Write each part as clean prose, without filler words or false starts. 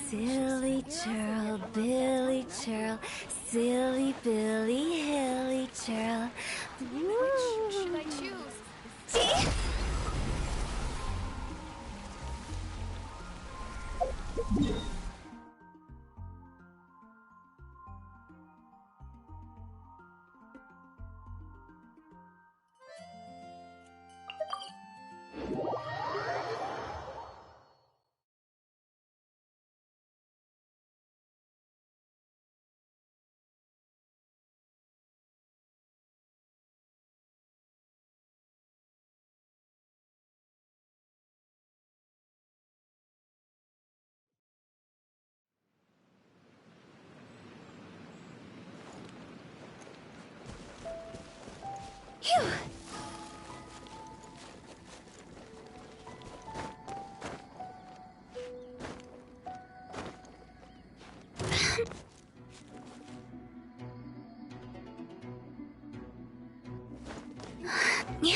Silly churl, Billy churl, silly Billy, hilly churl. Which should I choose? See? Phew! Yeah.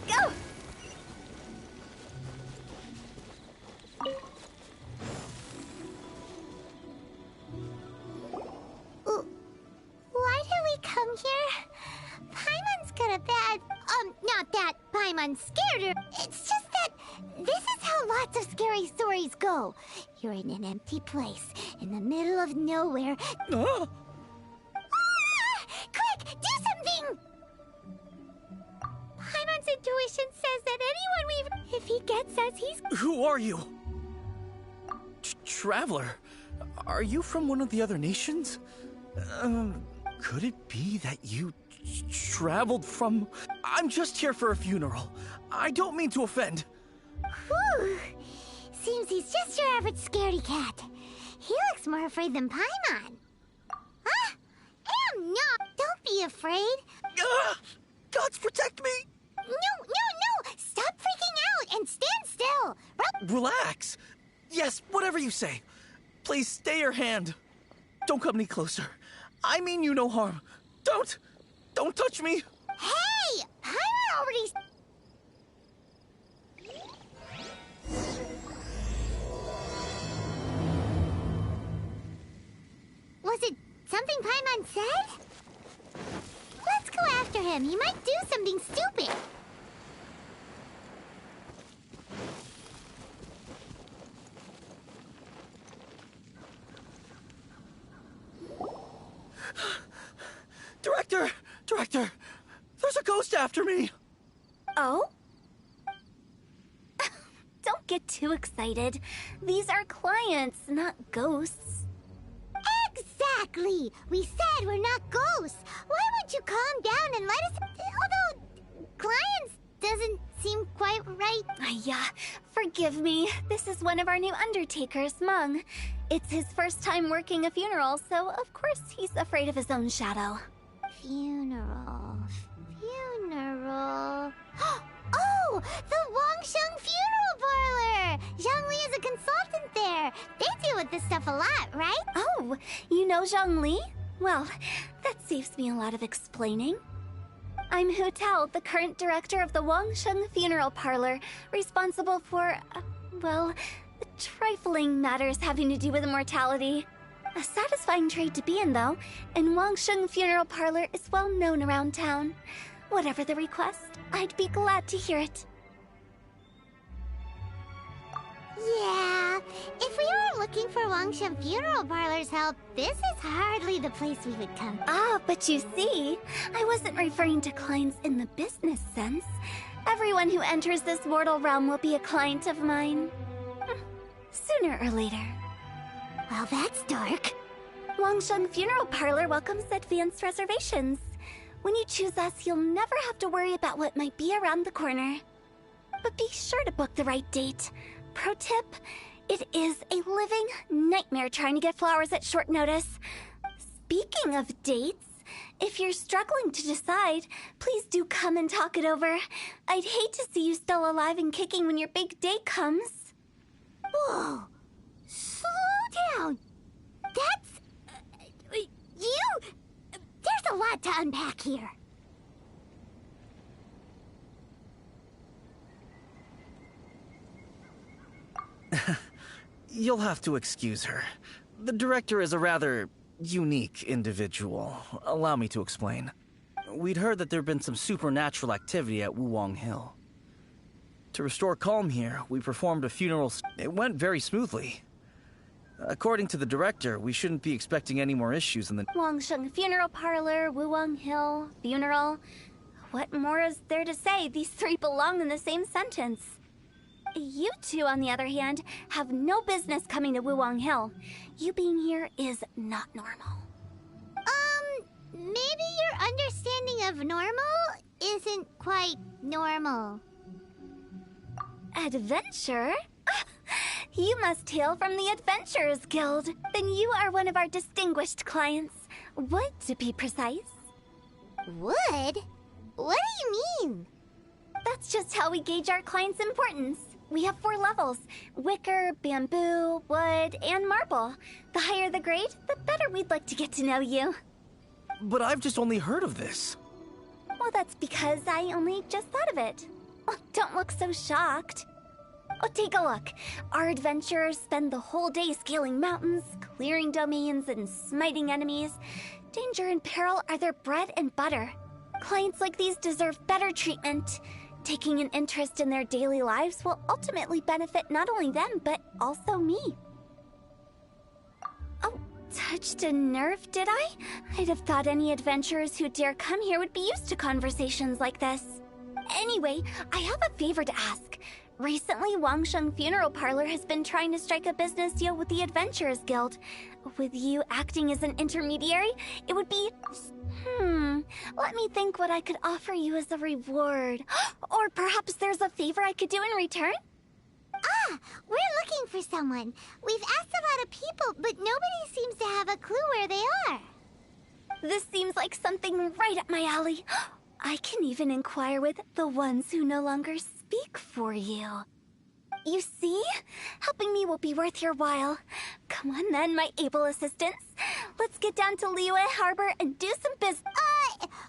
Go! Why did we come here? Paimon's got a bad... not that Paimon's scared her. It's just that this is how lots of scary stories go. You're in an empty place, in the middle of nowhere. Ah! Quick, do something! Paimon's intuition says that anyone if he gets us, he's... Who are you? Traveler, are you from one of the other nations? Could it be that you traveled from... I'm just here for a funeral. I don't mean to offend. Whew. Seems he's just your average scaredy cat. He looks more afraid than Paimon. Huh? Am not. Don't be afraid. Gods protect me! No! Stop freaking out and stand still. Relax. Yes, whatever you say. Please stay your hand. Don't come any closer. I mean you no harm. Don't touch me. Hey! Paimon already... Was it something Paimon said? Let's go after him. He might do something stupid. Director, there's a ghost after me. Oh? Don't get too excited. These are clients, not ghosts. Exactly! We said we're not ghosts. Why won't you calm down and let us... Although, clients doesn't seem quite right. Yeah, forgive me. This is one of our new undertakers, Mung. It's his first time working a funeral, so of course he's afraid of his own shadow. Funeral. Oh! The Wangsheng Funeral Parlor! Zhangli is a consultant there. They deal with this stuff a lot, right? Oh, you know Zhongli? Well, that saves me a lot of explaining. I'm Hu Tao, the current director of the Wangsheng Funeral Parlor, responsible for, well, trifling matters having to do with immortality. A satisfying trade to be in, though, and Wangsheng Funeral Parlor is well known around town. Whatever the request, I'd be glad to hear it. Yeah, if we were looking for Wangsheng Funeral Parlor's help, this is hardly the place we would come. Ah, but you see, I wasn't referring to clients in the business sense. Everyone who enters this mortal realm will be a client of mine. Sooner or later. Well, that's dark. Wangsheng Funeral Parlor welcomes advanced reservations. When you choose us, you'll never have to worry about what might be around the corner. But be sure to book the right date. Pro tip, it is a living nightmare trying to get flowers at short notice. Speaking of dates, if you're struggling to decide, please do come and talk it over. I'd hate to see you still alive and kicking when your big day comes. Whoa! Slow down! That's... you... There's a lot to unpack here. You'll have to excuse her. The director is a rather unique individual. Allow me to explain. We'd heard that there'd been some supernatural activity at Wuwang Hill. To restore calm here, we performed a funeral. It went very smoothly. According to the director, we shouldn't be expecting any more issues in the... Wangsheng Funeral Parlor, Wuwang Hill, funeral. What more is there to say? These three belong in the same sentence. You two, on the other hand, have no business coming to Wuwang Hill. You being here is not normal. Maybe your understanding of normal isn't quite normal. Adventure? You must hail from the Adventurers Guild. Then you are one of our distinguished clients. Wood, to be precise. Wood? What do you mean? That's just how we gauge our clients' importance. We have 4 levels: wicker, bamboo, wood, and marble. The higher the grade, the better we'd like to get to know you. But I've just only heard of this. Well, that's because I only just thought of it. Oh, don't look so shocked. Oh, take a look. Our adventurers spend the whole day scaling mountains, clearing domains, and smiting enemies. Danger and peril are their bread and butter. Clients like these deserve better treatment. Taking an interest in their daily lives will ultimately benefit not only them, but also me. Oh, touched a nerve, did I? I'd have thought any adventurers who dare come here would be used to conversations like this. Anyway, I have a favor to ask. Recently, Wangsheng Funeral Parlor has been trying to strike a business deal with the Adventurers Guild. With you acting as an intermediary, it would be... let me think what I could offer you as a reward. Or perhaps there's a favor I could do in return? Ah, we're looking for someone. We've asked a lot of people, but nobody seems to have a clue where they are. This seems like something right up my alley. I can even inquire with the ones who no longer speak for you. You see? Helping me will be worth your while. Come on then, my able assistants. Let's get down to Liyue Harbor and do some business.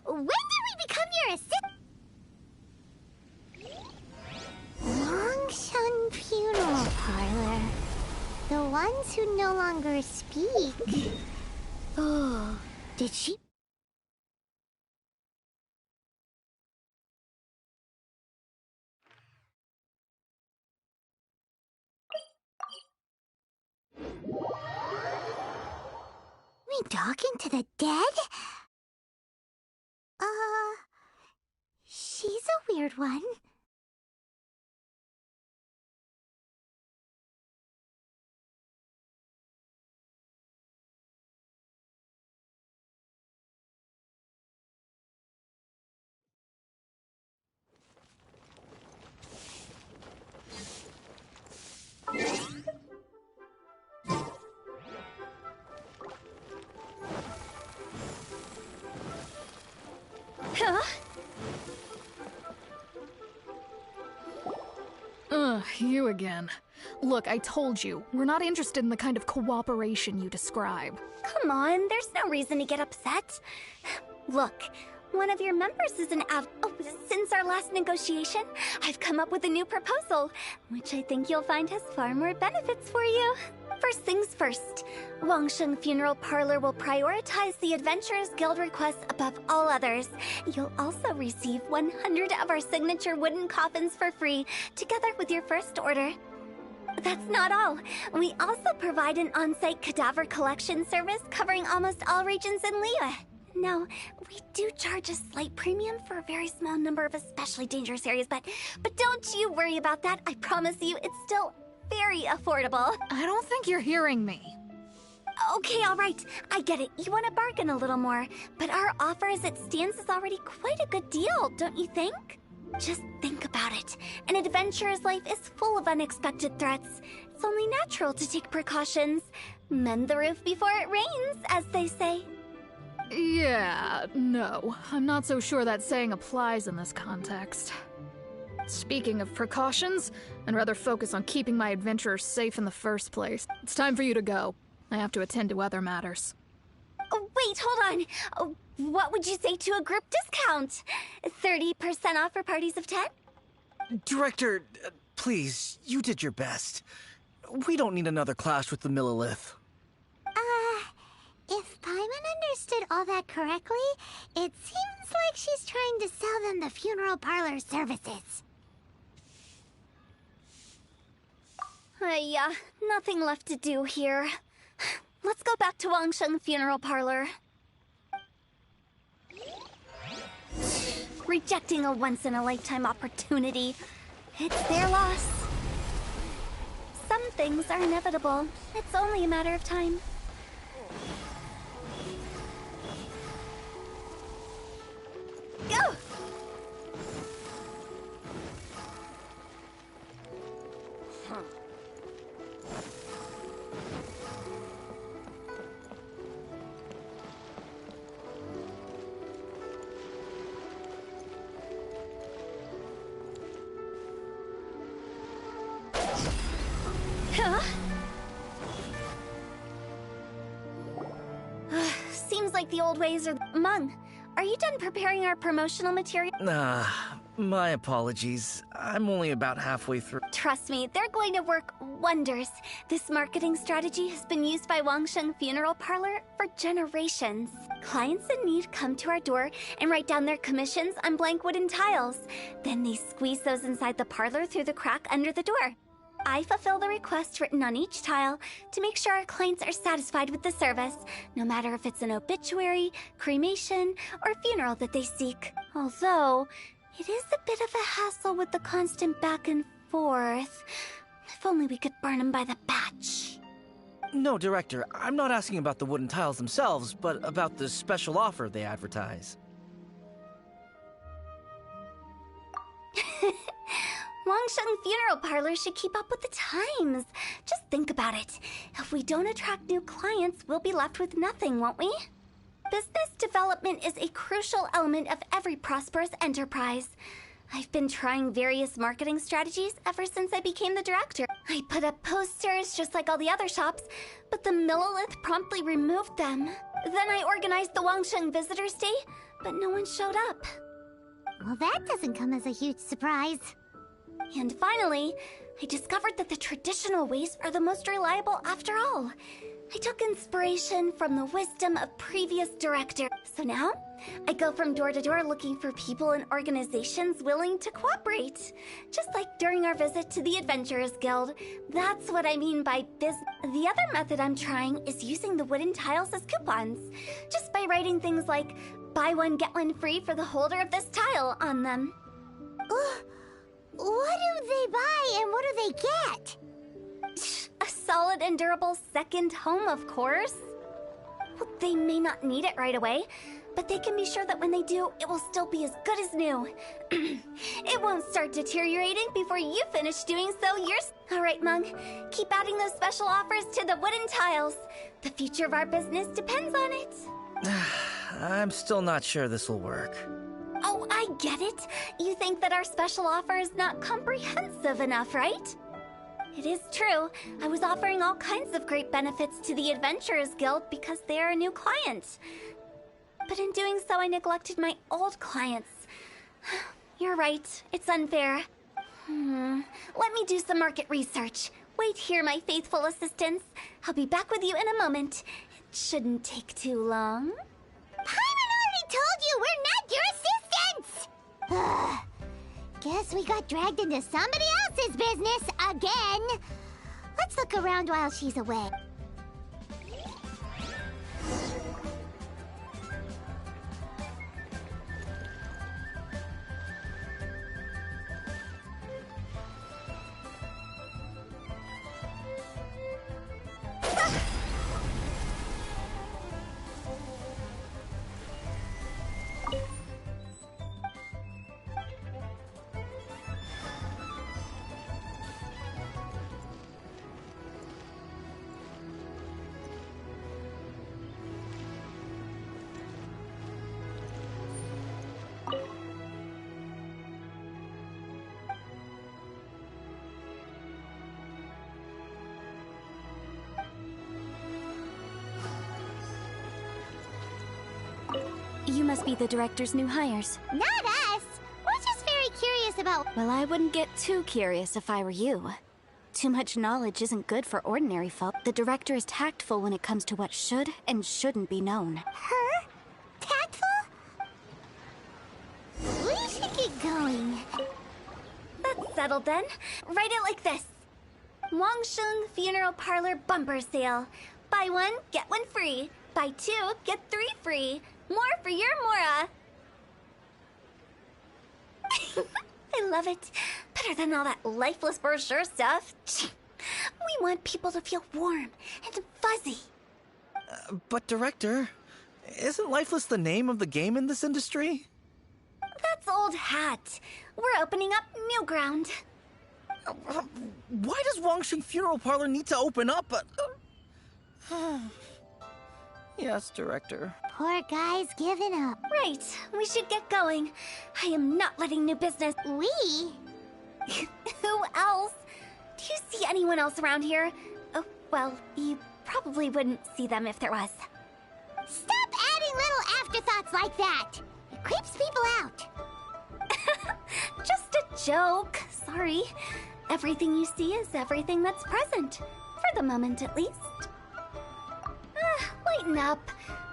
When did we become your assistant? Wangsheng Funeral Parlor. The ones who no longer speak. Oh, did she? We talking to the dead? She's a weird one. Huh? You again. Look, I told you, we're not interested in the kind of cooperation you describe. Come on, there's no reason to get upset. Look, one of your members is an since our last negotiation, I've come up with a new proposal, which I think you'll find has far more benefits for you. First things first, Wangsheng Funeral Parlor will prioritize the Adventurers Guild requests above all others. You'll also receive 100 of our signature wooden coffins for free, together with your first order. That's not all. We also provide an on-site cadaver collection service covering almost all regions in Liyue. Now, we do charge a slight premium for a very small number of especially dangerous areas, but don't you worry about that. I promise you, it's still very affordable. I don't think you're hearing me. Okay, all right. I get it. You want to bargain a little more, but our offer as it stands is already quite a good deal, don't you think? Just think about it. An adventurer's life is full of unexpected threats. It's only natural to take precautions. Mend the roof before it rains, as they say. Yeah, no. I'm not so sure that saying applies in this context. Speaking of precautions, I'd rather focus on keeping my adventurers safe in the first place. It's time for you to go. I have to attend to other matters. Oh, wait, hold on. Oh, what would you say to a group discount? 30% off for parties of 10? Director, please, you did your best. We don't need another clash with the Millelith. If Paimon understood all that correctly, it seems like she's trying to sell them the funeral parlor services. Nothing left to do here. Let's go back to Wangsheng Funeral Parlor. Rejecting a once-in-a-lifetime opportunity. It's their loss. Some things are inevitable. It's only a matter of time. Go! Huh? Seems like the old ways are... Meng, are you done preparing our promotional material? My apologies. I'm only about halfway through. Trust me, they're going to work wonders. This marketing strategy has been used by Wangsheng Funeral Parlor for generations. Clients in need come to our door and write down their commissions on blank wooden tiles. Then they squeeze those inside the parlor through the crack under the door. I fulfill the requests written on each tile to make sure our clients are satisfied with the service, no matter if it's an obituary, cremation, or funeral that they seek. Although, it is a bit of a hassle with the constant back and forth. If only we could burn them by the batch. No, Director, I'm not asking about the wooden tiles themselves, but about the special offer they advertise. Wangsheng Funeral Parlor should keep up with the times. Just think about it. If we don't attract new clients, we'll be left with nothing, won't we? Business development is a crucial element of every prosperous enterprise. I've been trying various marketing strategies ever since I became the director. I put up posters just like all the other shops, but the Millelith promptly removed them. Then I organized the Wangsheng Visitors Day, but no one showed up. Well, that doesn't come as a huge surprise. And finally, I discovered that the traditional ways are the most reliable after all. I took inspiration from the wisdom of previous directors. So now, I go from door to door looking for people and organizations willing to cooperate. Just like during our visit to the Adventurers Guild. That's what I mean by business. The other method I'm trying is using the wooden tiles as coupons. Just by writing things like, buy one, get one free for the holder of this tile on them. What do they buy and what do they get? A solid and durable second home, of course. Well, they may not need it right away, but they can be sure that when they do, it will still be as good as new. It won't start deteriorating before you finish doing so yours. All right, Meng, keep adding those special offers to the wooden tiles. The future of our business depends on it. I'm still not sure this will work. Oh, I get it. You think that our special offer is not comprehensive enough, right? It is true. I was offering all kinds of great benefits to the Adventurers Guild because they are a new client. But in doing so, I neglected my old clients. You're right. It's unfair. Let me do some market research. Wait here, my faithful assistants. I'll be back with you in a moment. It shouldn't take too long. Paimon already told you we're not your assistants! Ugh. Guess we got dragged into somebody else's business again. Let's look around while she's away. You must be the director's new hires. Not us! We're just very curious about... Well, I wouldn't get too curious if I were you. Too much knowledge isn't good for ordinary folk. The director is tactful when it comes to what should and shouldn't be known. Her? Tactful? We should get going. That's settled then. Write it like this. Wangsheng Funeral Parlor Bumper Sale. Buy one, get one free. Buy two, get three free. More for your Mora. I love it. Better than all that lifeless brochure stuff. We want people to feel warm and fuzzy. But Director, isn't Lifeless the name of the game in this industry? That's old hat. We're opening up new ground. Why does Wangsheng Funeral Parlor need to open up? Yes, Director. Poor guy's giving up. Right. We should get going. I am not letting new business... We? Who else? Do you see anyone else around here? Oh, well, you probably wouldn't see them if there was. Stop adding little afterthoughts like that! It creeps people out. Just a joke. Sorry. Everything you see is everything that's present. For the moment, at least. Lighten up.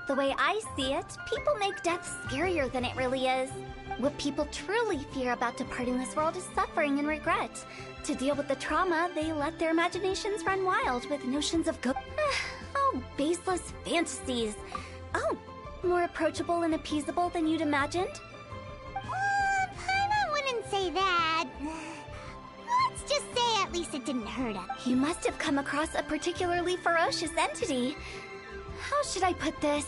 The way I see it, people make death scarier than it really is. What people truly fear about departing this world is suffering and regret. To deal with the trauma, they let their imaginations run wild with notions of good. Oh, baseless fantasies. Oh, more approachable and appeasable than you'd imagined? Paimon wouldn't say that. Let's just say at least it didn't hurt him. You must have come across a particularly ferocious entity. How should I put this?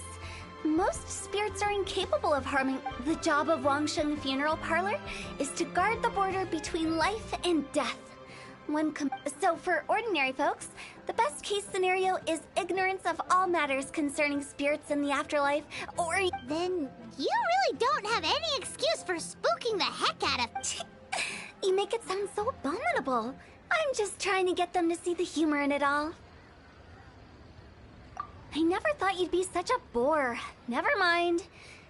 Most spirits are incapable of harming. The job of Wangsheng Funeral Parlor is to guard the border between life and death. So for ordinary folks, the best case scenario is ignorance of all matters concerning spirits in the afterlife, or... Then you really don't have any excuse for spooking the heck out of... You make it sound so abominable. I'm just trying to get them to see the humor in it all. I never thought you'd be such a bore. Never mind.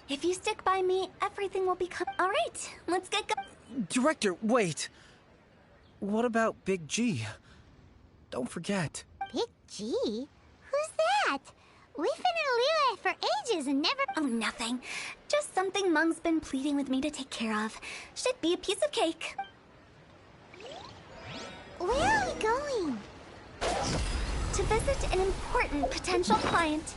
If you stick by me, everything will become... All right, let's get going. Director, wait. What about Big G? Don't forget. Big G? Who's that? We've been in Liyue for ages and never... Oh, nothing. Just something Mung's been pleading with me to take care of. Should be a piece of cake. Where are we going? To visit an important potential client.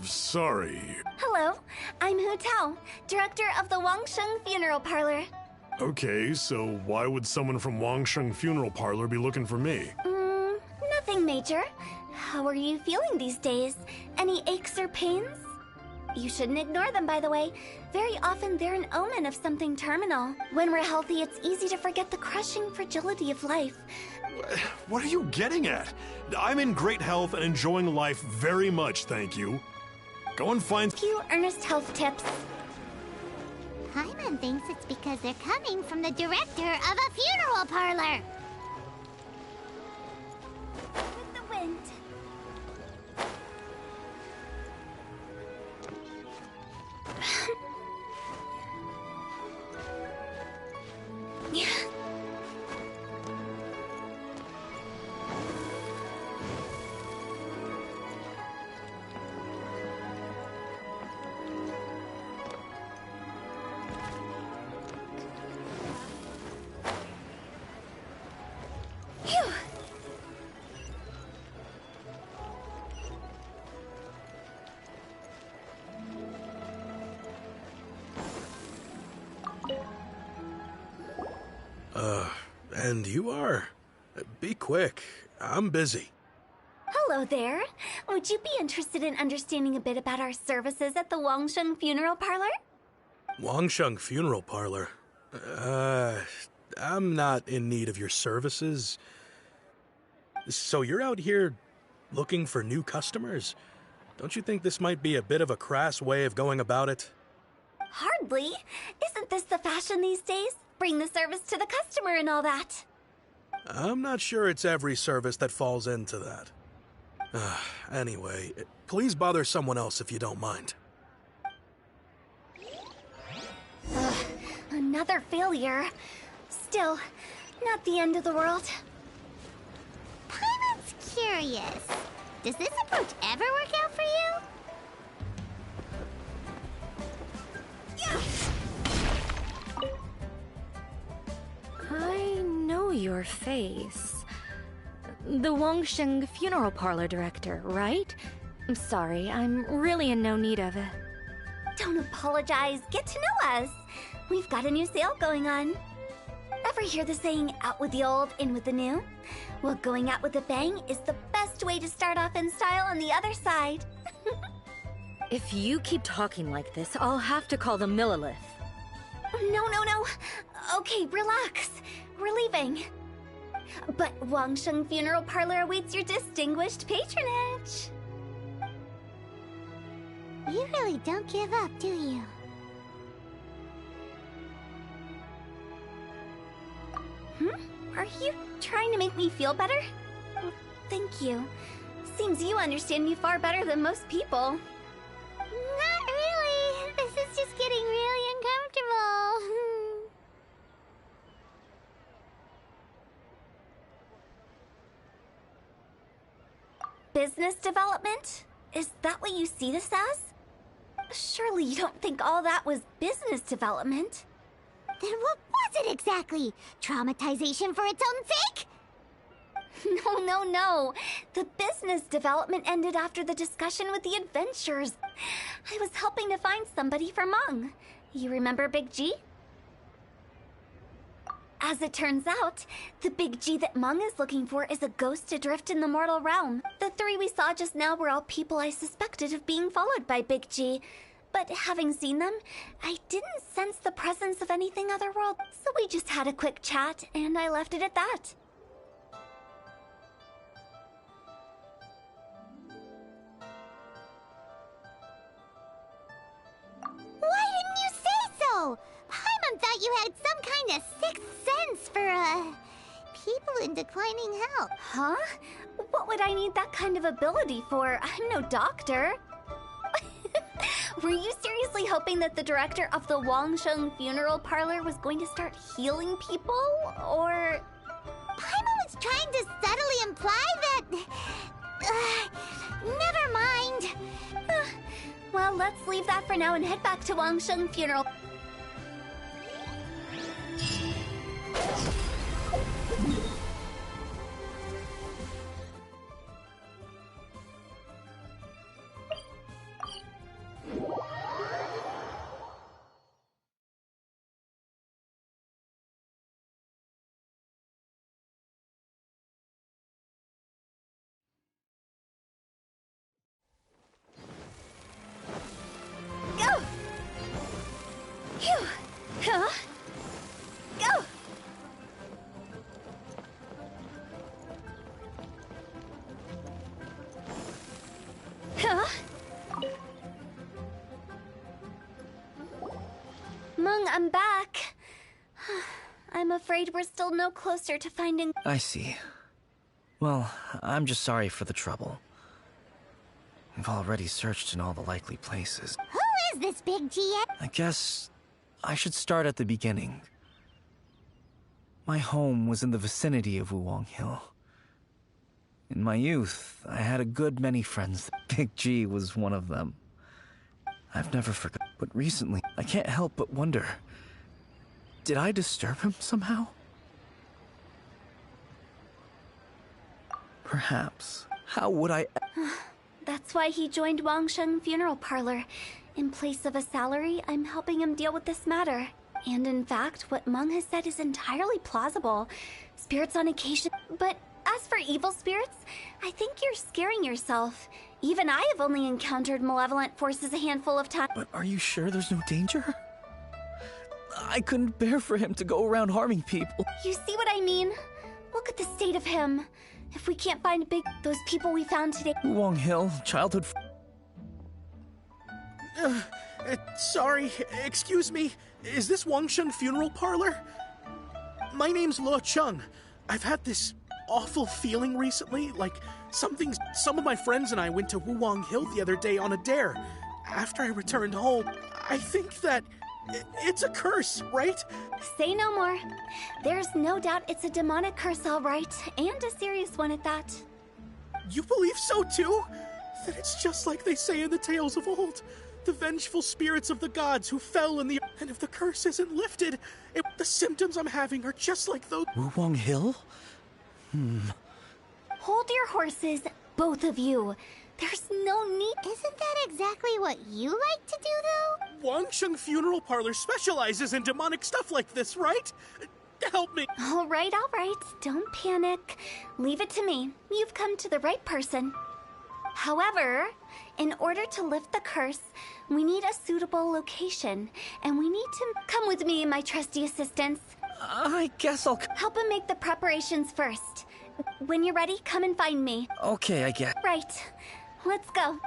Sorry. Hello, I'm Hu Tao, director of the Wangsheng Funeral Parlor. Okay, so why would someone from Wangsheng Funeral Parlor be looking for me? Nothing major. How are you feeling these days? Any aches or pains? You shouldn't ignore them, by the way. Very often they're an omen of something terminal. When we're healthy, it's easy to forget the crushing fragility of life. What are you getting at? I'm in great health and enjoying life very much, thank you. Go and find... Few earnest health tips. Paimon thinks it's because they're coming from the director of a funeral parlor. With the wind. Yeah. Phew. And you are? Be quick. I'm busy. Hello there. Would you be interested in understanding a bit about our services at the Wangsheng Funeral Parlor? Wangsheng Funeral Parlor? I'm not in need of your services. So you're out here looking for new customers? Don't you think this might be a bit of a crass way of going about it? Hardly. Isn't this the fashion these days? Bring the service to the customer and all that. I'm not sure it's every service that falls into that. Anyway, please bother someone else if you don't mind. Another failure. Still, not the end of the world. Paimon's curious. Does this approach ever work out for you? I know your face. The Wangsheng Funeral Parlor director, right? I'm sorry, I'm really in no need of it. Don't apologize. Get to know us. We've got a new sale going on. Ever hear the saying, out with the old, in with the new? Well, going out with a bang is the best way to start off in style on the other side. If you keep talking like this, I'll have to call the Millilith. No. Okay, relax. We're leaving. But Wangsheng Funeral Parlor awaits your distinguished patronage. You really don't give up, do you? Are you trying to make me feel better? Oh, thank you. Seems you understand me far better than most people. Not really. This is just getting really uncomfortable. Business development? Is that what you see this as? Surely you don't think all that was business development. Then what was it exactly? Traumatization for its own sake? No. The business development ended after the discussion with the adventurers. I was helping to find somebody for Meng. You remember Big G? As it turns out, the Big G that Meng is looking for is a ghost adrift in the mortal realm. The three we saw just now were all people I suspected of being followed by Big G. But having seen them, I didn't sense the presence of anything otherworld, so we just had a quick chat, and I left it at that. Why didn't you say so? Paimon thought you had some kind of sixth sense for, people in declining health. Huh? What would I need that kind of ability for? I'm no doctor. Were you seriously hoping that the director of the Wangsheng Funeral Parlor was going to start healing people, or...? Paimon was trying to subtly imply that... never mind. Well, let's leave that for now and head back to Wangsheng Funeral. Huh? Mung, I'm back. I'm afraid we're still no closer to finding... I see. Well, I'm just sorry for the trouble. We've already searched in all the likely places. Who is this big GM? I guess I should start at the beginning. My home was in the vicinity of Wuwang Hill. In my youth, I had a good many friends. Big G was one of them. I've never forgotten, but recently, I can't help but wonder, did I disturb him somehow? Perhaps. How would I... That's why he joined Wangsheng Funeral Parlor. In place of a salary, I'm helping him deal with this matter. And in fact, what Mung has said is entirely plausible. Spirits on occasion... But as for evil spirits, I think you're scaring yourself. Even I have only encountered malevolent forces a handful of times. But are you sure there's no danger? I couldn't bear for him to go around harming people. You see what I mean? Look at the state of him. If we can't find those people we found today... Wuwang Hill, childhood... Sorry, excuse me. Is this Wangsheng Funeral Parlor? My name's Luo Chung. I've had this awful feeling recently, like some of my friends and I went to Wuwang Hill the other day on a dare. After I returned home, I think that it's a curse, right? Say no more. There's no doubt it's a demonic curse, all right, and a serious one at that. You believe so too? Then it's just like they say in the tales of old. The vengeful spirits of the gods who fell in the... And if the curse isn't lifted, the symptoms I'm having are just like those... Wuwang Hill? Hold your horses, both of you. There's no need... Isn't that exactly what you like to do, though? Wangsheng Funeral Parlor specializes in demonic stuff like this, right? Help me. All right. Don't panic. Leave it to me. You've come to the right person. However, in order to lift the curse, we need a suitable location, and we need to... Come with me, my trusty assistants. I guess I'll... Help him make the preparations first. When you're ready, come and find me. Okay, I get... Right. Let's go.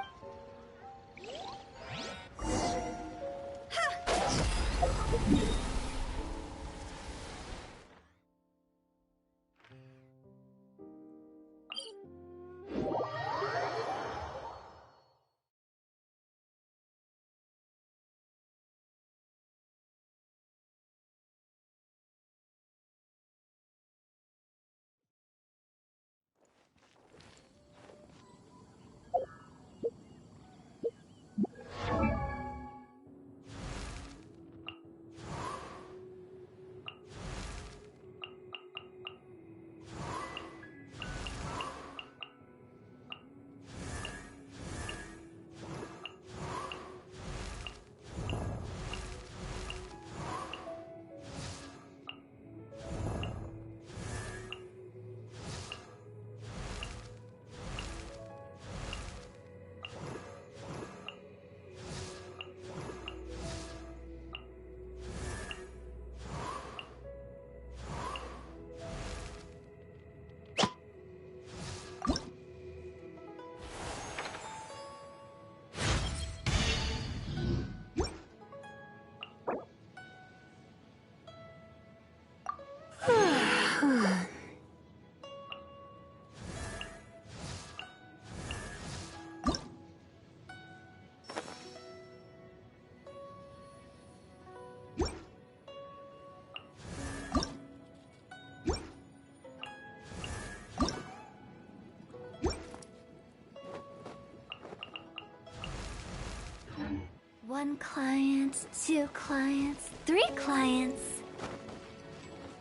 One client, 2 clients, 3 clients.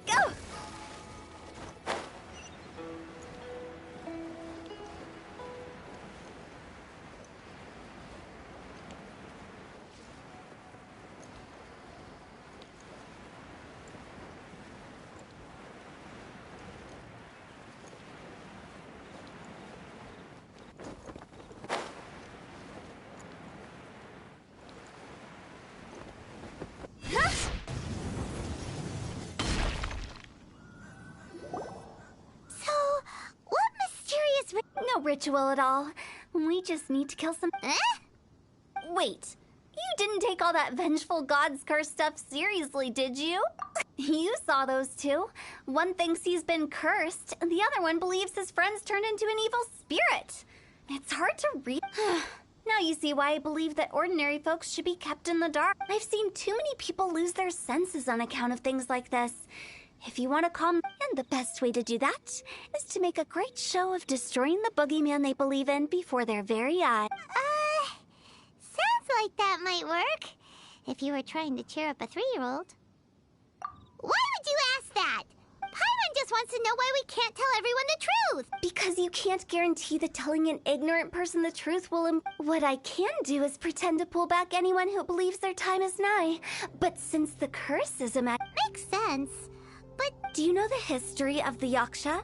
Go! ritual at all. We just need to kill some. Wait, you didn't take all that vengeful God's curse stuff seriously, did you? You saw those two. One thinks he's been cursed, and the other one believes his friend's turned into an evil spirit. It's hard to read. Now you see why I believe that ordinary folks should be kept in the dark. I've seen too many people lose their senses on account of things like this. If you want to calm, and the best way to do that is to make a great show of destroying the boogeyman they believe in before their very eyes. Sounds like that might work. If you were trying to cheer up a 3-year-old. Why would you ask that? Paimon just wants to know why we can't tell everyone the truth. Because you can't guarantee that telling an ignorant person the truth will What I can do is pretend to pull back anyone who believes their time is nigh. But since the curse is Makes sense. But do you know the history of the Yaksha?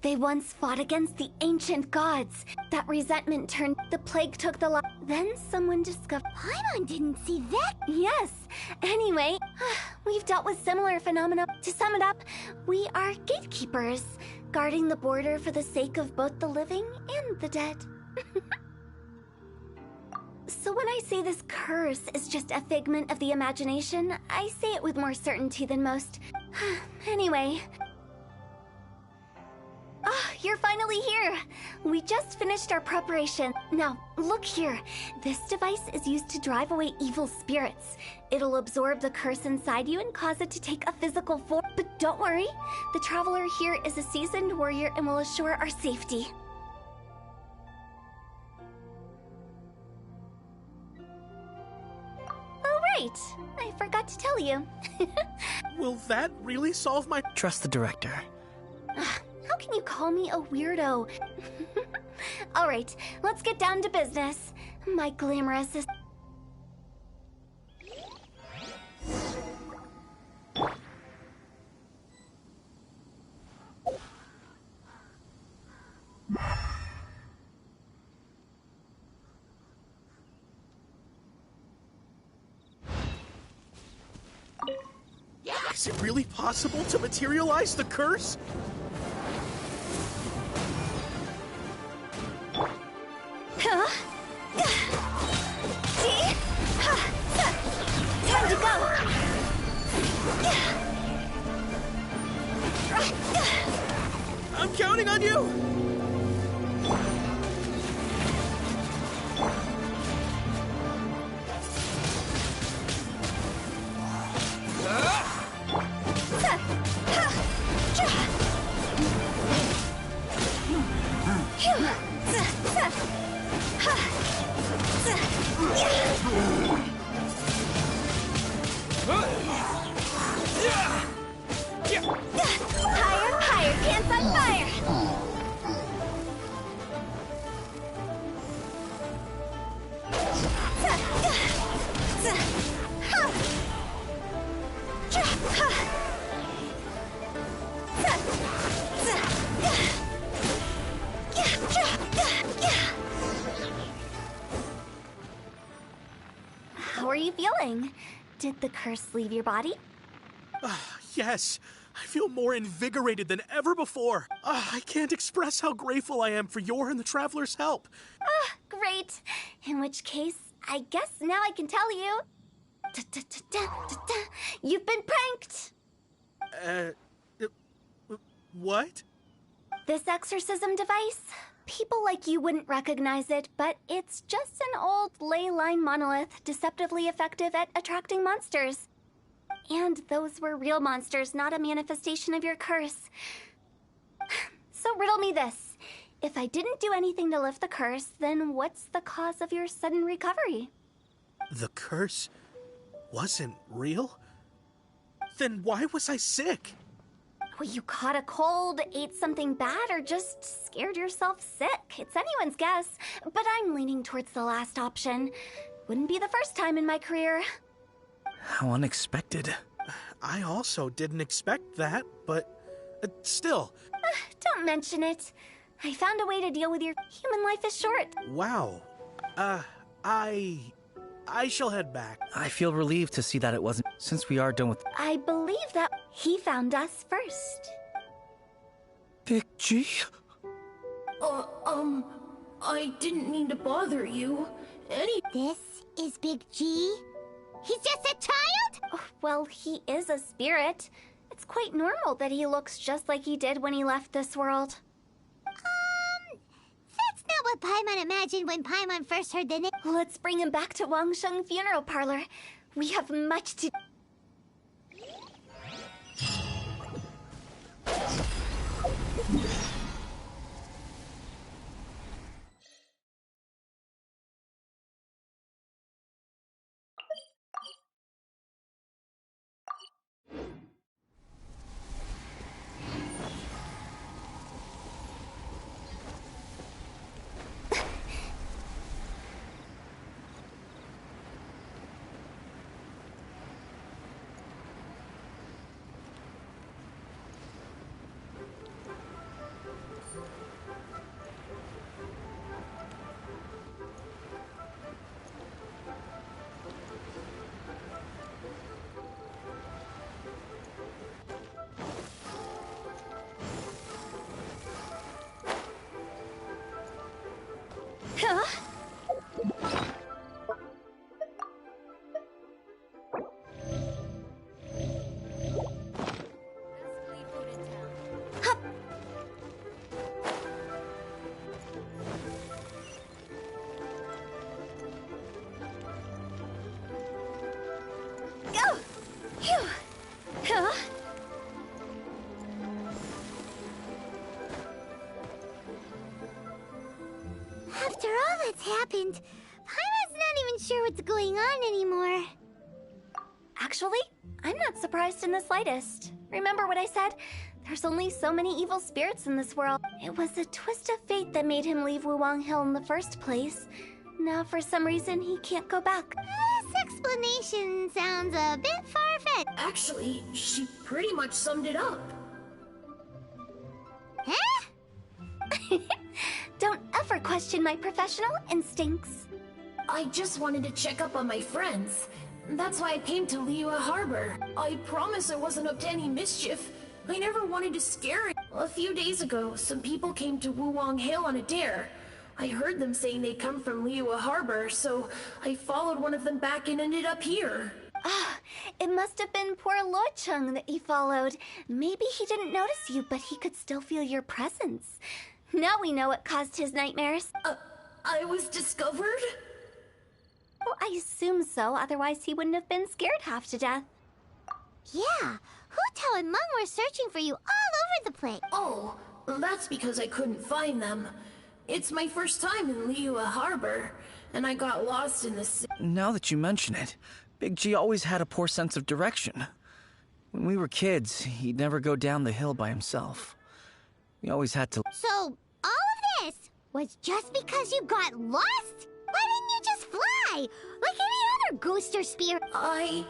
They once fought against the ancient gods. That resentment turned. The plague took the Then someone discovered. Paimon didn't see that. Yes. Anyway, we've dealt with similar phenomena. To sum it up, we are gatekeepers, guarding the border for the sake of both the living and the dead. So when I say this curse is just a figment of the imagination, I say it with more certainty than most. Anyway. You're finally here! We just finished our preparation. Now, look here. This device is used to drive away evil spirits. It'll absorb the curse inside you and cause it to take a physical form. But don't worry, the traveler here is a seasoned warrior and will assure our safety. Oh, right! I forgot to tell you. Will that really solve my... Trust the director. How can you call me a weirdo? All right, let's get down to business. My glamorous is... Is it really possible to materialize the curse? Time to go! I'm counting on you! Higher, higher, pants on fire! How are you feeling? Did the curse leave your body? Yes, I feel more invigorated than ever before. I can't express how grateful I am for your and the Traveler's help. Great. In which case, I guess now I can tell you. You've been pranked! What? This exorcism device? People like you wouldn't recognize it, but it's just an old ley line monolith deceptively effective at attracting monsters. And those were real monsters, not a manifestation of your curse. So riddle me this. If I didn't do anything to lift the curse, then what's the cause of your sudden recovery? The curse wasn't real? Then why was I sick? Well, you caught a cold, ate something bad, or just scared yourself sick. It's anyone's guess, but I'm leaning towards the last option. Wouldn't be the first time in my career. How unexpected. I also didn't expect that, but still. Don't mention it. I found a way to deal with your human life is short. Wow. I shall head back. I feel relieved to see that it wasn't, since we are done with... I believe that he found us first. Big G? I didn't mean to bother you. This is Big G? He's just a child? Oh, well, he is a spirit. It's quite normal that he looks just like he did when he left this world. That's not what Paimon imagined when Paimon first heard the name. Let's bring him back to Wangsheng Funeral Parlor. We have much to... Huh? Hup. Go! Phew! Huh? After all that's happened, Paimon's not even sure what's going on anymore. Actually, I'm not surprised in the slightest. Remember what I said? There's only so many evil spirits in this world. It was a twist of fate that made him leave Wuwang Hill in the first place. Now, for some reason, he can't go back. This explanation sounds a bit far-fetched. Actually, she pretty much summed it up. Huh? Don't ever question my professional instincts. I just wanted to check up on my friends. That's why I came to Liyue Harbor. I promise I wasn't up to any mischief. I never wanted to scare it. A few days ago, some people came to Wuwang Hill on a dare. I heard them saying they'd come from Liyue Harbor, so I followed one of them back and ended up here. Ah, it must have been poor Lo Chung that you followed. Maybe he didn't notice you, but he could still feel your presence. Now we know what caused his nightmares. I was discovered? Well, I assume so, otherwise he wouldn't have been scared half to death. Yeah, Hu Tao and Meng were searching for you all over the place. Oh, that's because I couldn't find them. It's my first time in Liyue Harbor, and I got lost in the city. Now that you mention it, Big G always had a poor sense of direction. When we were kids, he'd never go down the hill by himself. We always had to... So, all of this was just because you got lost? Why didn't you just fly? Like any other ghost or spirit? I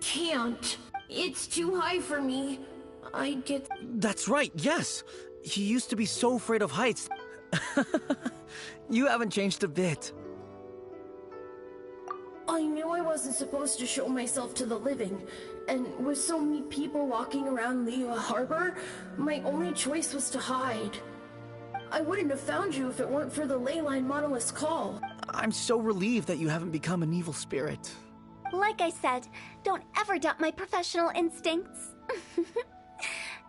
can't. It's too high for me. I'd get... That's right, yes! He used to be so afraid of heights. You haven't changed a bit. I knew I wasn't supposed to show myself to the living, and with so many people walking around Liyue Harbor, my only choice was to hide. I wouldn't have found you if it weren't for the Leyline Monolith's call. I'm so relieved that you haven't become an evil spirit. Like I said, don't ever doubt my professional instincts.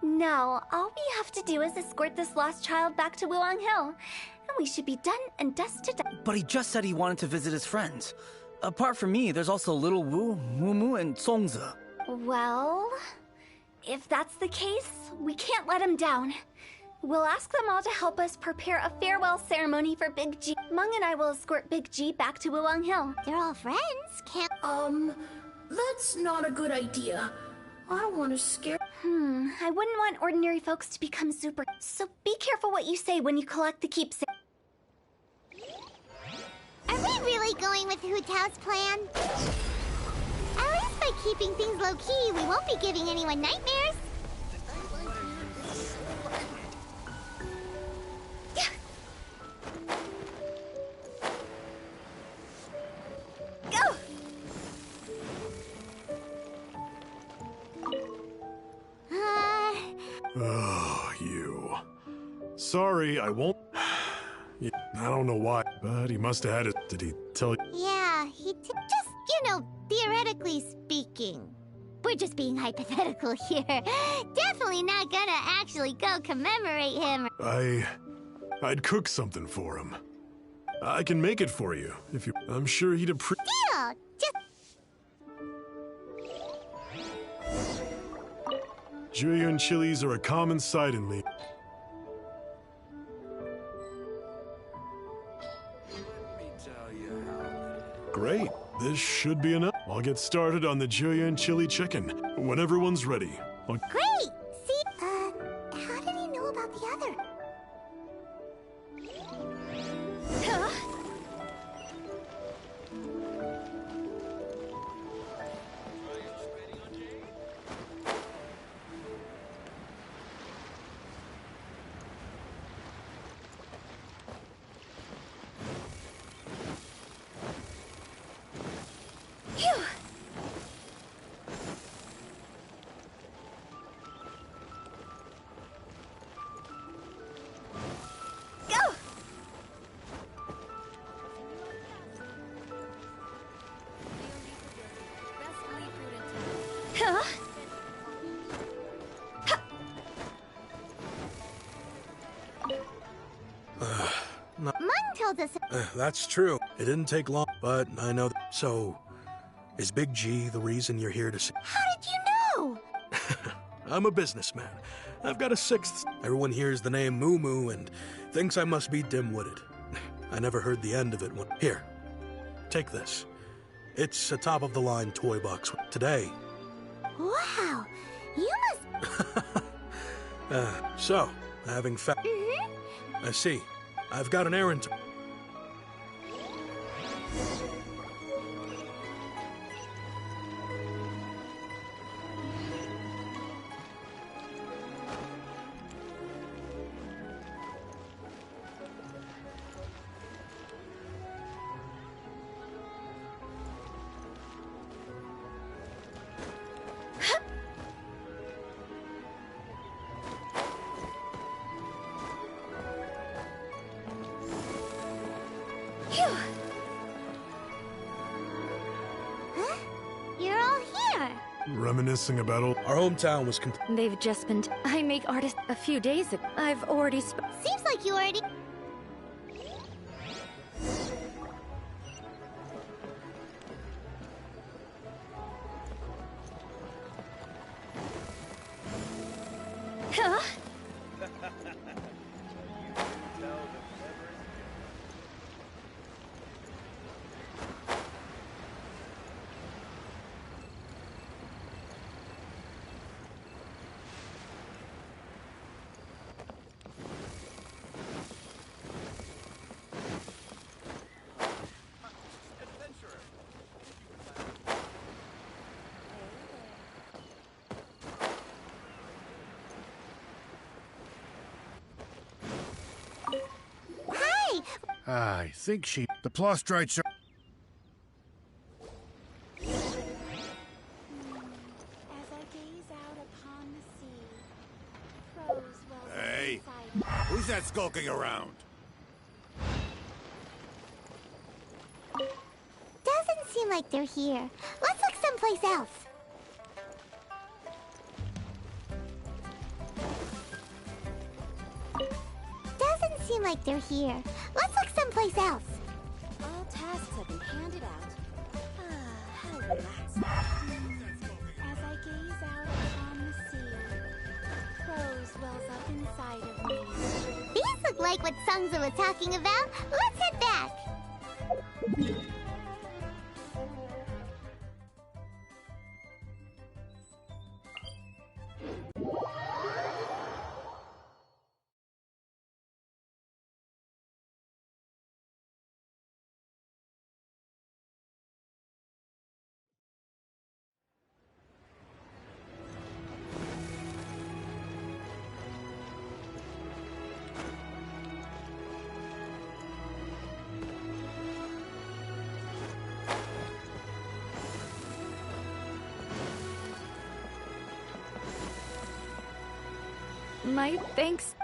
Now, all we have to do is escort this lost child back to Wuwang Hill, and we should be done and dusted. But he just said he wanted to visit his friends. Apart from me, there's also Little Wu, Mumu, and Songzi. Well, if that's the case, we can't let him down. We'll ask them all to help us prepare a farewell ceremony for Big G. Meng and I will escort Big G back to Wuwang Hill. They're all friends, can't... That's not a good idea. I don't want to scare... I wouldn't want ordinary folks to become super... So be careful what you say when you collect the keepsake. Are we really going with Hu Tao's plan? At least by keeping things low-key, we won't be giving anyone nightmares. Go! Oh, you. sorry, I won't. Yeah, I don't know why, but he must have had it. Did he tell you? Yeah, he did. Just, theoretically speaking. We're just being hypothetical here. Definitely not gonna actually go commemorate him. I'd cook something for him. I can make it for you, if you... I'm sure he'd appreciate... Deal! Just... Julian chilies are a common sight in Lee. Great. This should be enough. I'll get started on the Julian chili chicken when everyone's ready. Great! See, how did he know about the other? Huh? Phew! Go! Huh? Mun told us... That's true. It didn't take long, but I know that. So, is Big G the reason you're here to see? How did you know? I'm a businessman. I've got a sixth. Everyone hears the name Moo Moo and thinks I must be dim-witted. I never heard the end of it when... Here, take this. It's a top-of-the-line toy box. Today. Wow, you must... So, having I see. I've got an errand to... You're all here. Reminiscing about old... Our hometown was... They've just been... I make artists a few days ago. I've already Seems like you already... Huh? Hi! I think the Plostrites are... As I gaze out upon the sea, crows wells Hey. inside. Who's that skulking around? Doesn't seem like they're here. Let's look someplace else. Doesn't seem like they're here. Let's look someplace else. All tasks have been handed out. How relaxing. As I gaze out upon the sea, crows wells up inside of me. These look like what Sungza was talking about. Let's head back. My thanks.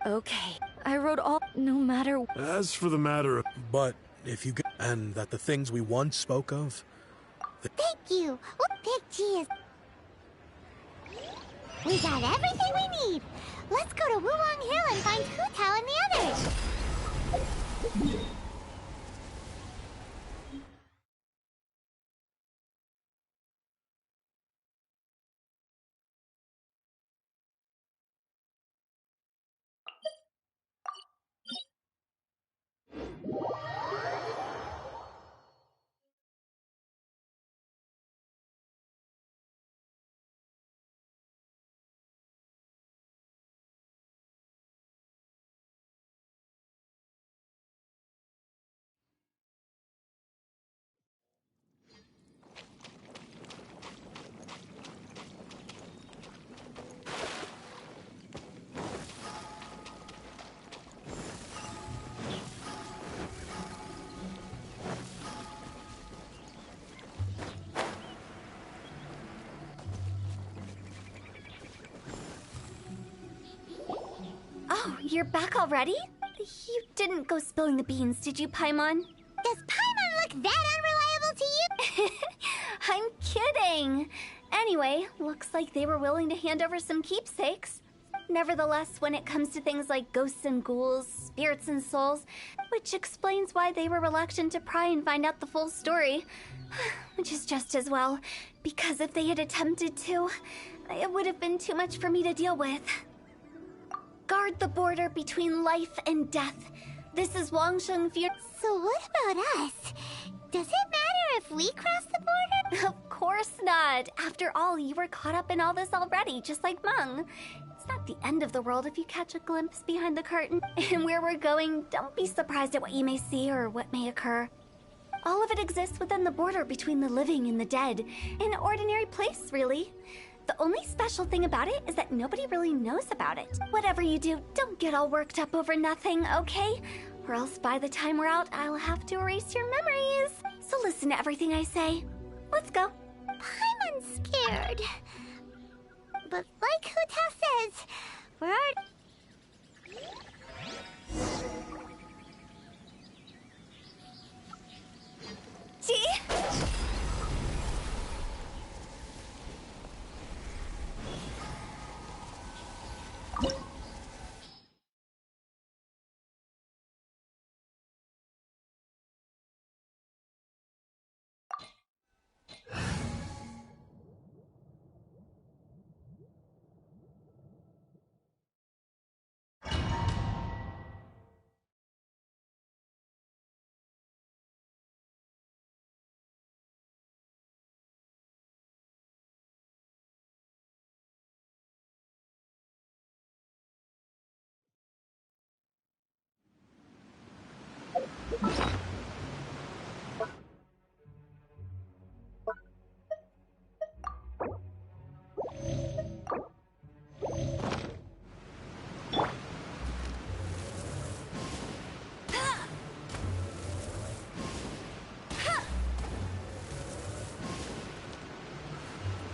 Okay, I wrote all, no matter. As for the matter of... But if you get... And that the things we once spoke of... Thank you. Oh, Big G is... We got everything we need. Let's go to Wulong Hill and find Hu Tao and the others. Oh, you're back already? You didn't go spilling the beans, did you, Paimon? Does Paimon look that unreliable to you? I'm kidding! Anyway, looks like they were willing to hand over some keepsakes. Nevertheless, when it comes to things like ghosts and ghouls, spirits and souls, which explains why they were reluctant to pry and find out the full story. Which is just as well, because if they had attempted to, it would have been too much for me to deal with. Guard the border between life and death. This is Wangsheng Funeral. So what about us? Does it matter if we cross the border? Of course not. After all, you were caught up in all this already, just like Meng. It's not the end of the world if you catch a glimpse behind the curtain. And where we're going, don't be surprised at what you may see or what may occur. All of it exists within the border between the living and the dead. An ordinary place, really. The only special thing about it is that nobody really knows about it. Whatever you do, don't get all worked up over nothing, okay? Or else by the time we're out, I'll have to erase your memories. So listen to everything I say. Let's go. Paimon's scared. But like Hu Tao says, we're already... Gee?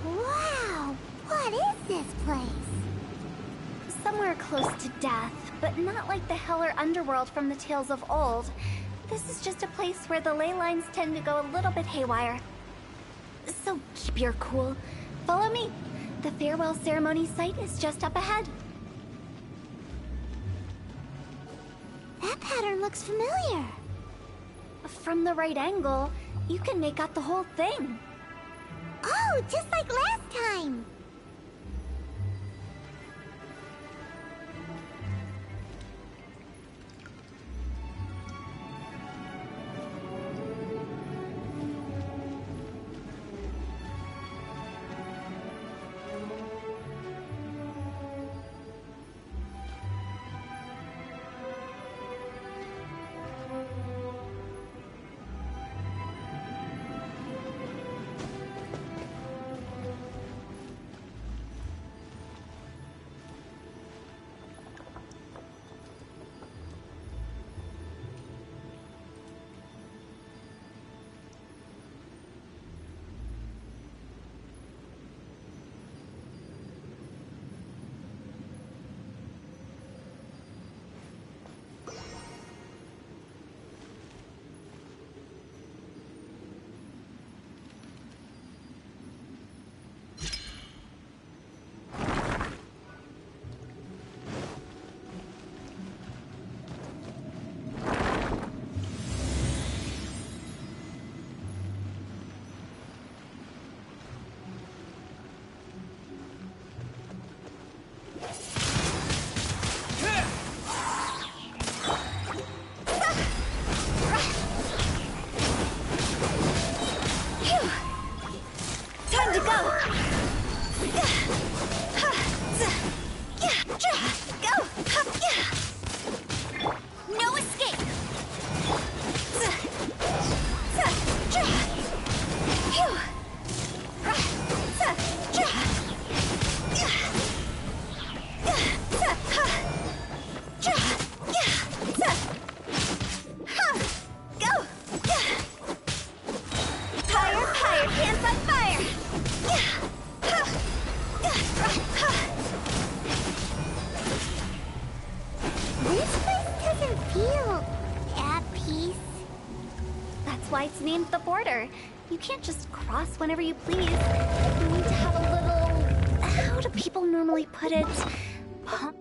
Wow! What is this place? Somewhere close to death, but not like the hell or underworld from the tales of old. This is just a place where the ley lines tend to go a little bit haywire. So keep your cool. Follow me. The farewell ceremony site is just up ahead. That pattern looks familiar. From the right angle, you can make out the whole thing. Oh, just like last time! feel at peace. That's why it's named the border. You can't just cross whenever you please. You need to have a little... How do people normally put it? Pomp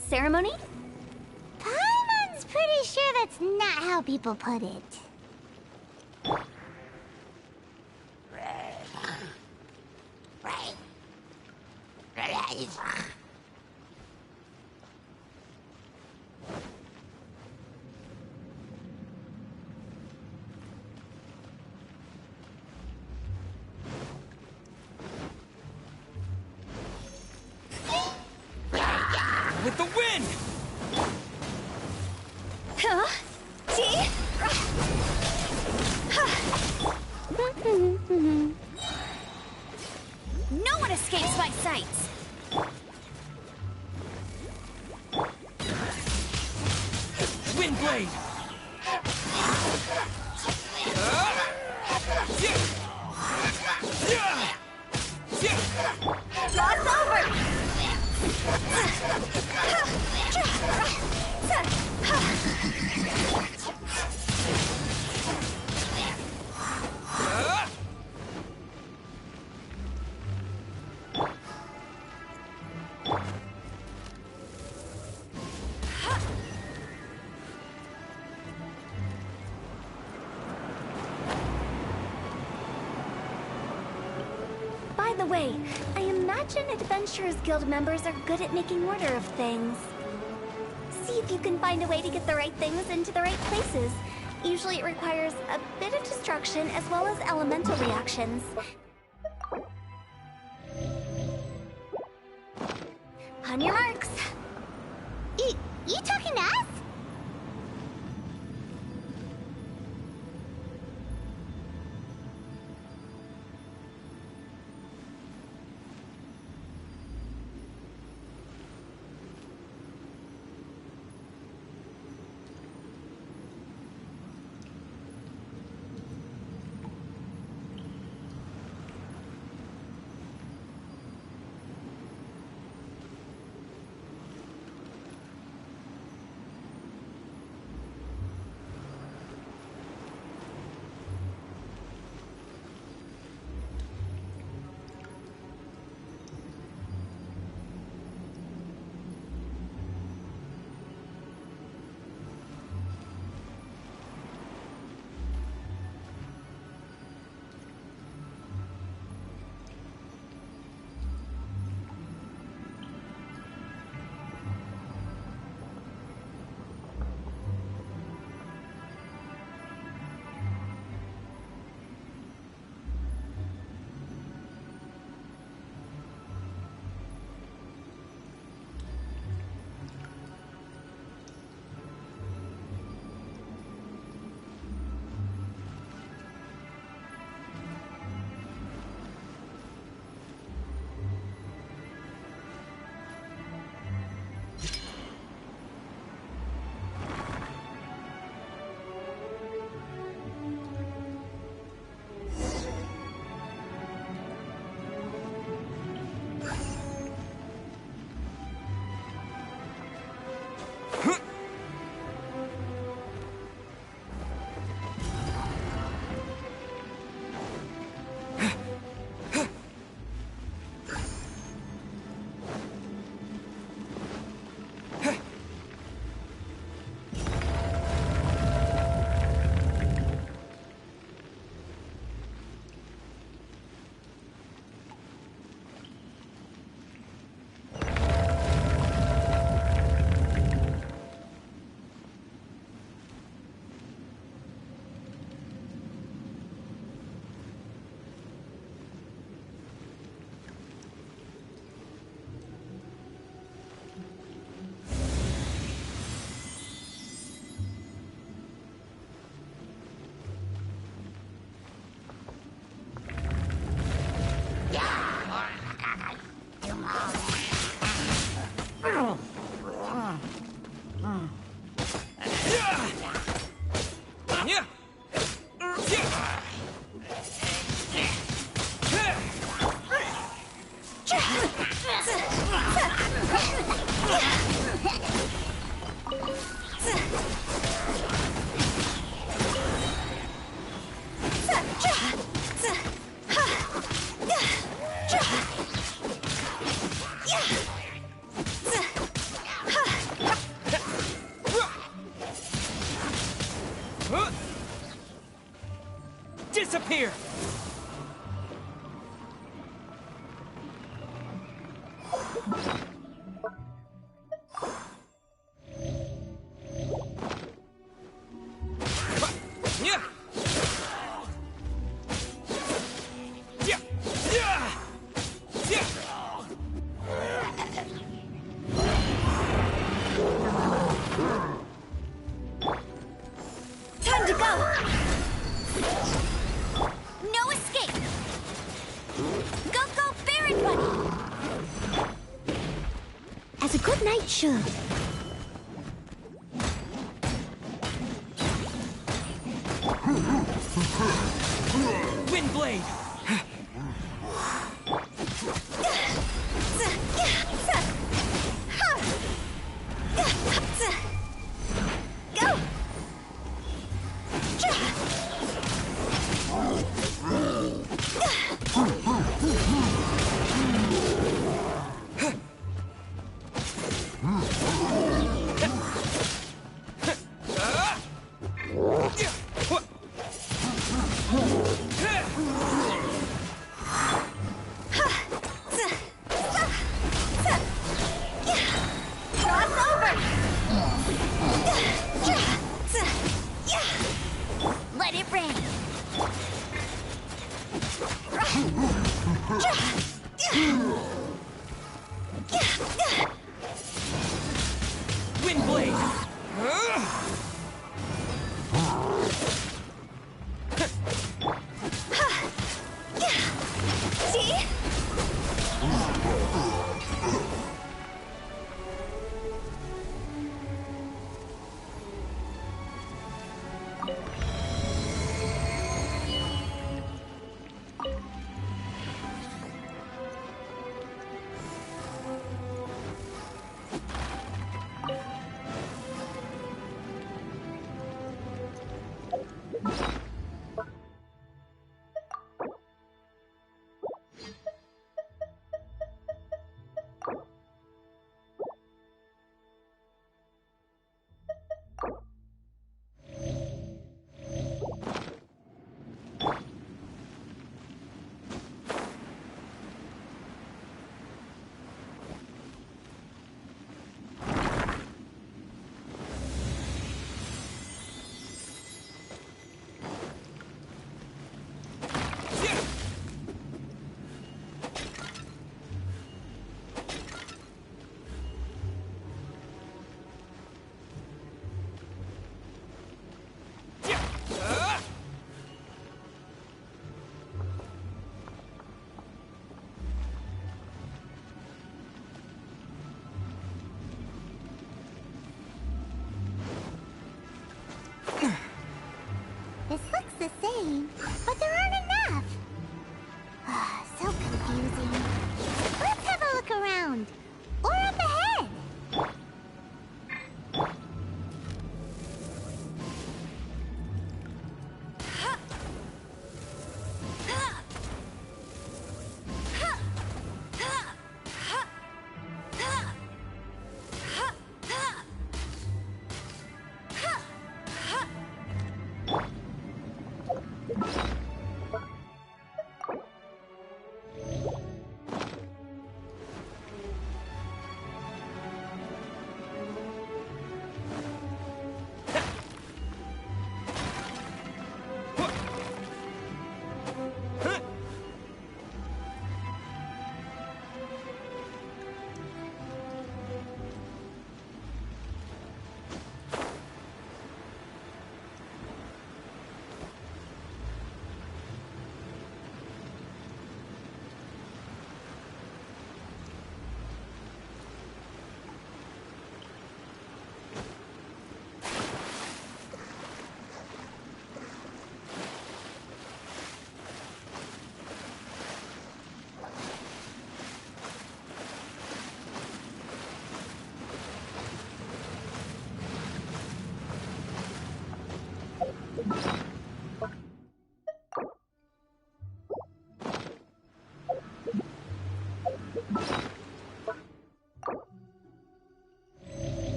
ceremony? Paimon's pretty sure that's not how people put it. With the wind! Huh? See? No one escapes my sights! Wind blade! Jaw's over! By the way, I imagine Adventurers Guild members are good at making order of things. See if you can find a way to get the right things into the right places. Usually it requires a bit of destruction as well as elemental reactions. On your marks. You talking to us? Disappear! Time to go! No escape! Go, go, Baron Bunny! As a good knight should. Windblade! Go! Let it rain. Windblade! See?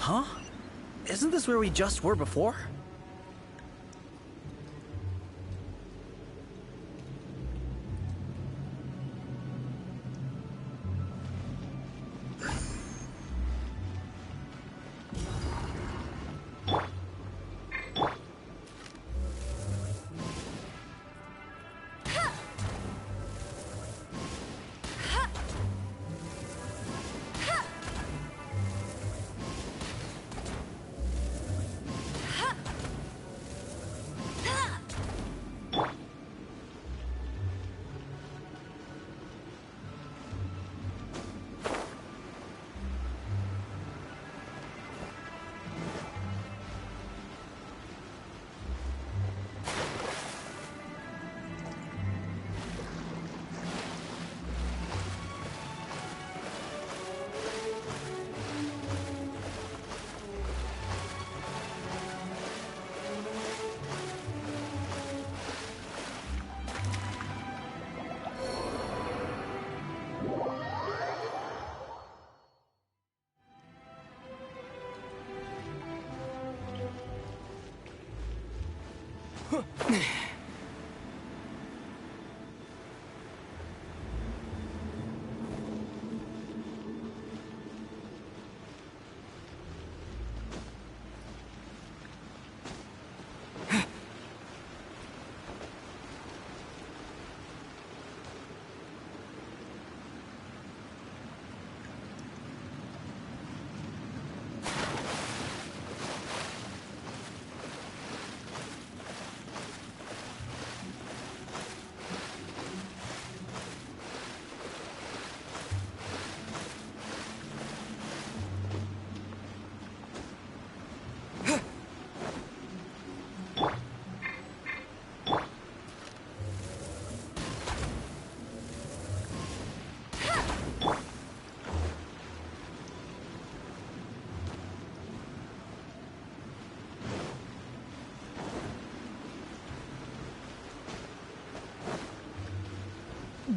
Huh? Isn't this where we just were before?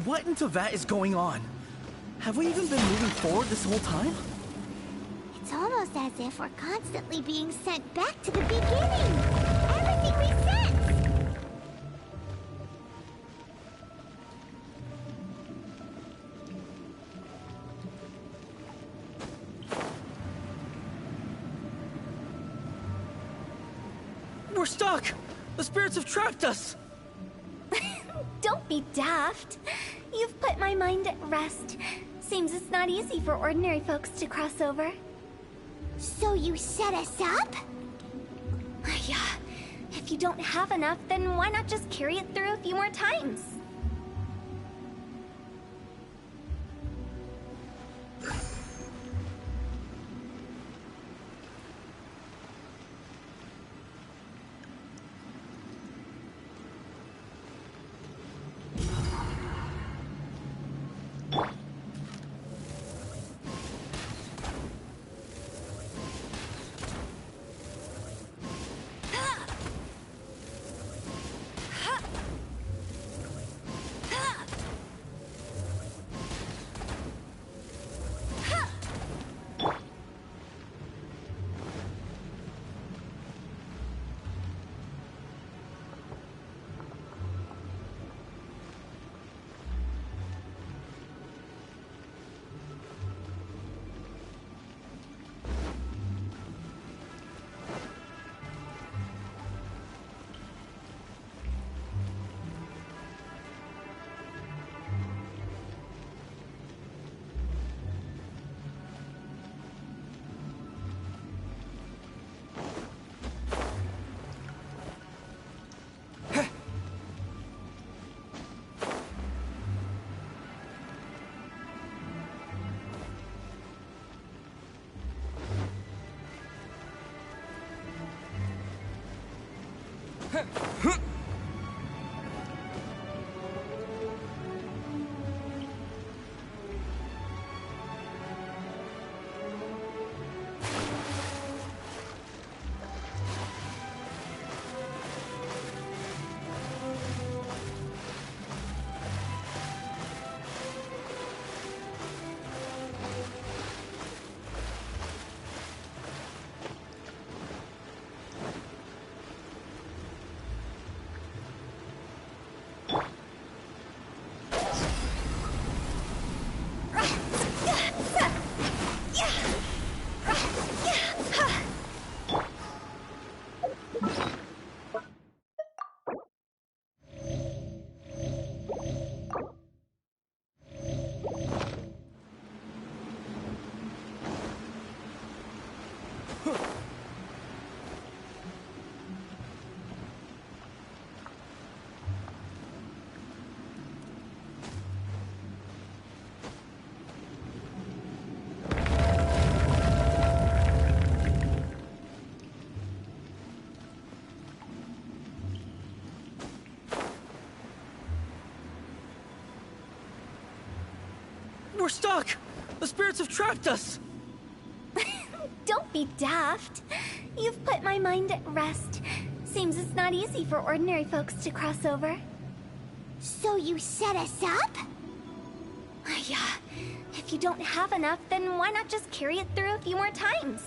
What in Teyvat is going on? Have we even been moving forward this whole time? It's almost as if we're constantly being sent back to the beginning. Everything resets. We're stuck! The spirits have trapped us! Don't be daft. You've put my mind at rest. Seems it's not easy for ordinary folks to cross over. So you set us up? Yeah. If you don't have enough, then why not just carry it through a few more times? We're stuck! The spirits have trapped us! Don't be daft. You've put my mind at rest. Seems it's not easy for ordinary folks to cross over. So you set us up? Yeah. If you don't have enough, then why not just carry it through a few more times?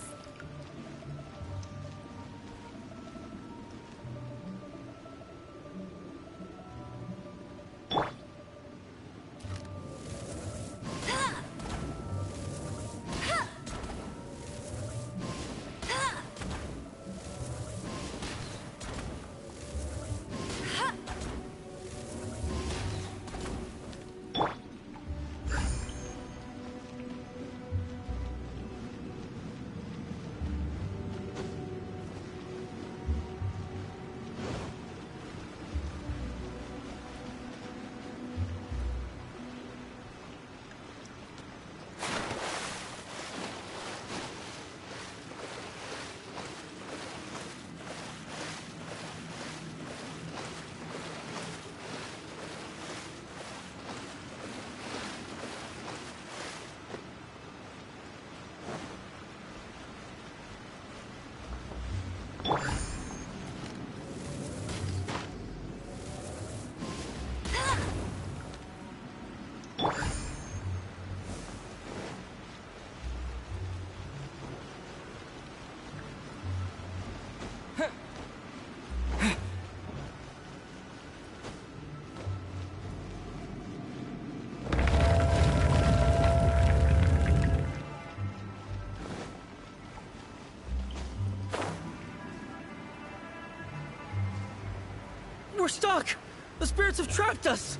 We're stuck! The spirits have trapped us!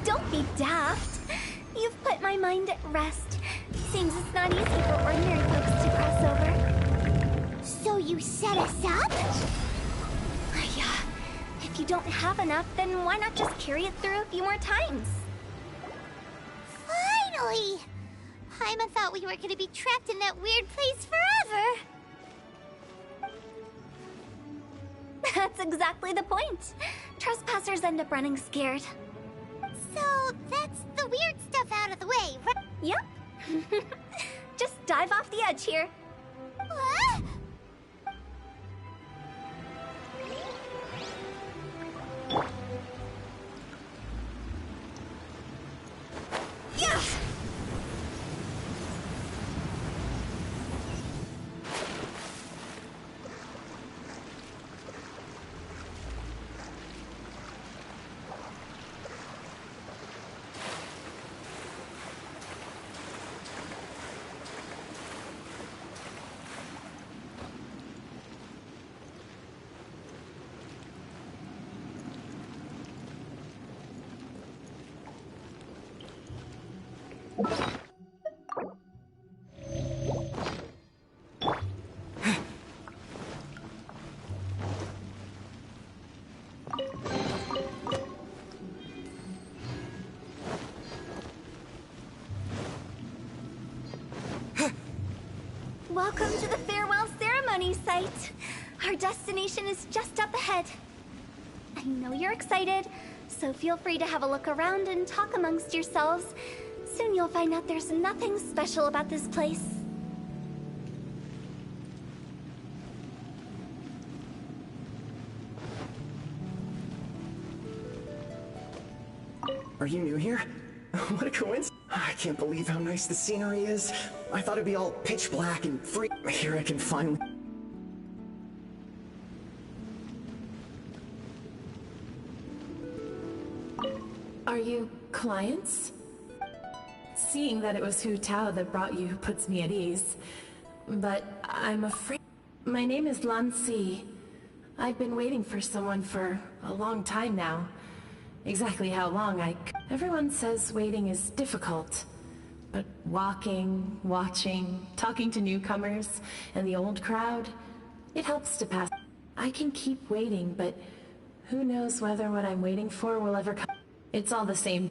Don't be daft. You've put my mind at rest. Seems it's not easy for ordinary folks to cross over. So you set us up? Yeah. If you don't have enough, then why not just carry it through a few more times? Finally! Paimon thought we were gonna be trapped in that weird place forever. That's exactly the point. Trespassers end up running scared. So that's the weird stuff out of the way, right? Yep. Just dive off the edge here. What? Yeah! Welcome to the farewell ceremony site. Our destination is just up ahead. I know you're excited, so feel free to have a look around and talk amongst yourselves. Soon you'll find out there's nothing special about this place. Are you new here? What a coincidence. I can't believe how nice the scenery is. I thought it'd be all pitch black and free. Here I can finally... Are you clients? Seeing that it was Hu Tao that brought you puts me at ease. But I'm afraid My name is Lan Si. I've been waiting for someone for a long time now. Exactly how long Everyone says waiting is difficult. But walking, watching, talking to newcomers, and the old crowd, it helps to pass. I can keep waiting, but who knows whether what I'm waiting for will ever come. It's all the same.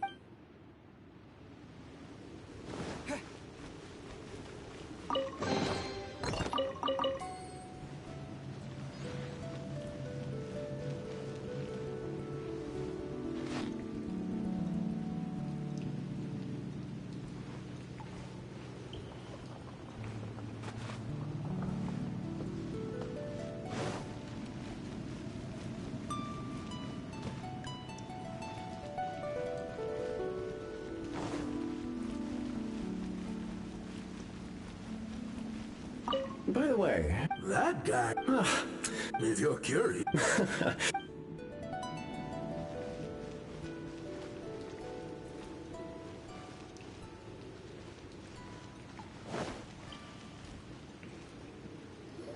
By the way, that guy. If you're curious.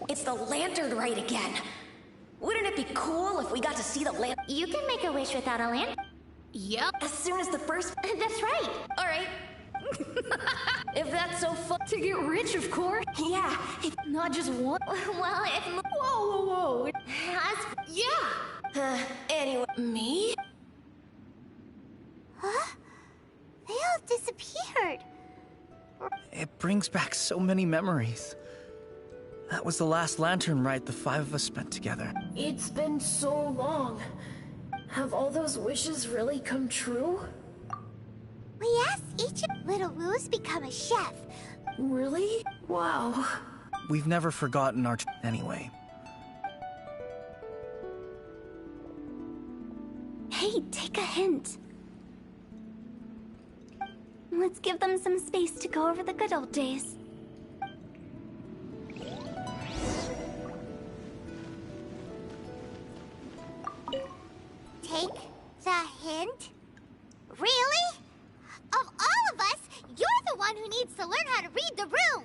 It's the lantern rite again. Wouldn't it be cool if we got to see the lantern? You can make a wish without a lantern. Yep. As soon as the first. That's right. All right. If that's so fun. To get rich, of course. Yeah. Not just one. Well, if. Whoa. Yeah. Anyway. Me? Huh? They all disappeared. It brings back so many memories. That was the last lantern rite the 5 of us spent together. It's been so long. Have all those wishes really come true? We asked each of Little Wu's become a chef. Really? Wow. We've never forgotten our anyway. Hey, take a hint. Let's give them some space to go over the good old days. Take the hint? Really? Of all of us, you're the one who needs to learn how to read the room!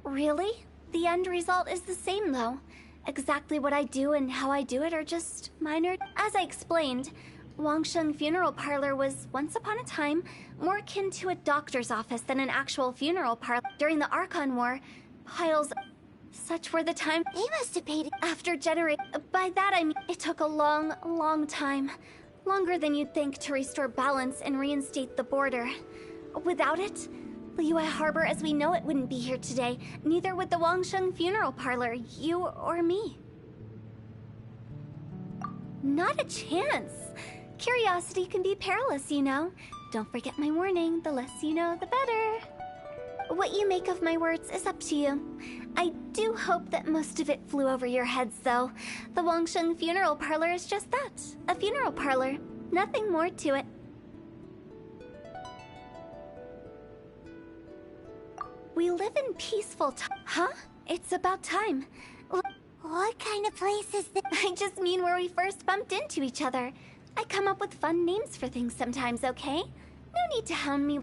Really? The end result is the same, though. Exactly what I do and how I do it are just minor. As I explained, Wangsheng Funeral Parlor was, once upon a time, more akin to a doctor's office than an actual funeral parlor. During the Archon War, piles... Such were the times. They must have paid after By that I mean, it took a long time. Longer than you'd think to restore balance and reinstate the border. Without it, Liyue Harbor as we know it wouldn't be here today. Neither would the Wangsheng Funeral Parlor, you or me. Not a chance. Curiosity can be perilous, you know. Don't forget my warning, the less you know, the better. What you make of my words is up to you. I do hope that most of it flew over your heads, though. The Wangsheng Funeral Parlor is just that. A funeral parlor. Nothing more to it. We live in peaceful time. Huh? It's about time. What kind of place is this? I just mean where we first bumped into each other. I come up with fun names for things sometimes, okay? No need to hound me.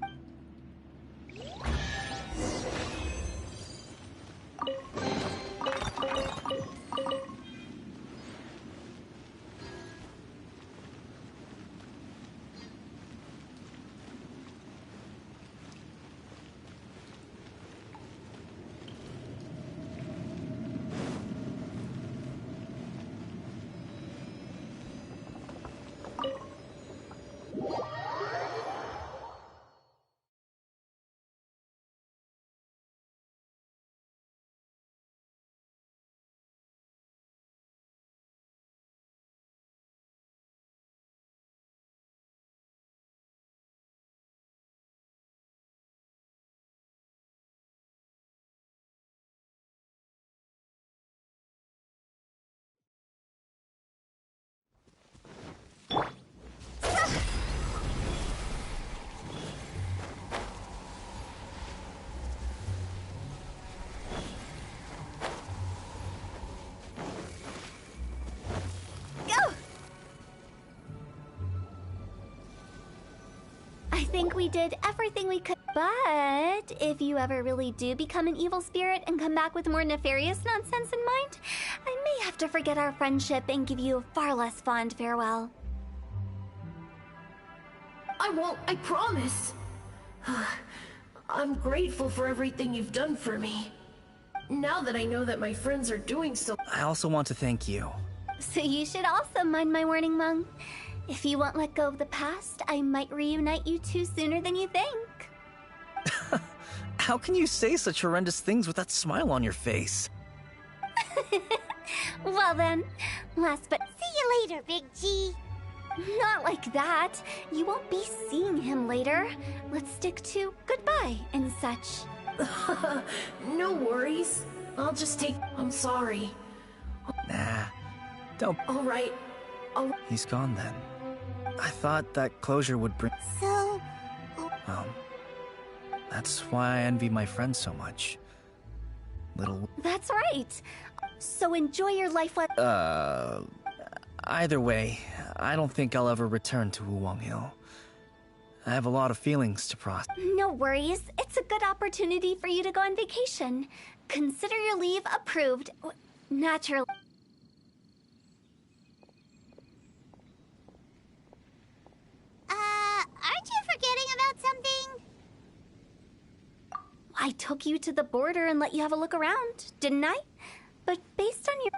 I think we did everything we could. But if you ever really do become an evil spirit and come back with more nefarious nonsense in mind, I may have to forget our friendship and give you a far less fond farewell. I won't, I promise. I'm grateful for everything you've done for me. Now that I know that my friends are doing so... I also want to thank you. So you should also mind my warning, Mung. If you won't let go of the past, I might reunite you two sooner than you think. How can you say such horrendous things with that smile on your face? Well then, last but... See you later, Big G. Not like that. You won't be seeing him later. Let's stick to goodbye and such. No worries. I'll just take... I'm sorry. Nah, don't... Alright. He's gone then. I thought that closure would bring... So... That's why I envy my friends so much. Little... That's right. So enjoy your life with... Either way, I don't think I'll ever return to Wuwang Hill. I have a lot of feelings to process. No worries. It's a good opportunity for you to go on vacation. Consider your leave approved. Naturally. Aren't you forgetting about something? I took you to the border and let you have a look around, didn't I? But based on your...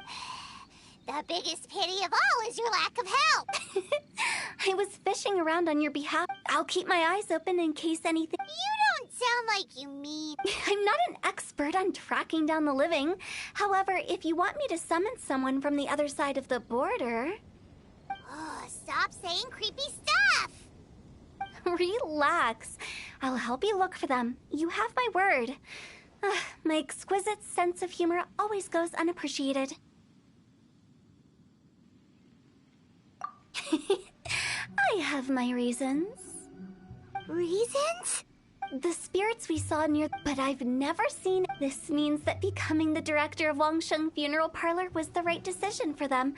The biggest pity of all is your lack of help. I was fishing around on your behalf. I'll keep my eyes open in case anything... You don't sound like you mean... I'm not an expert on tracking down the living. However, if you want me to summon someone from the other side of the border... Oh, stop saying creepy stuff. Relax. I'll help you look for them. You have my word. My exquisite sense of humor always goes unappreciated. I have my reasons. Reasons? The spirits we saw near... But I've never seen... This means that becoming the director of Wangsheng Funeral Parlor was the right decision for them.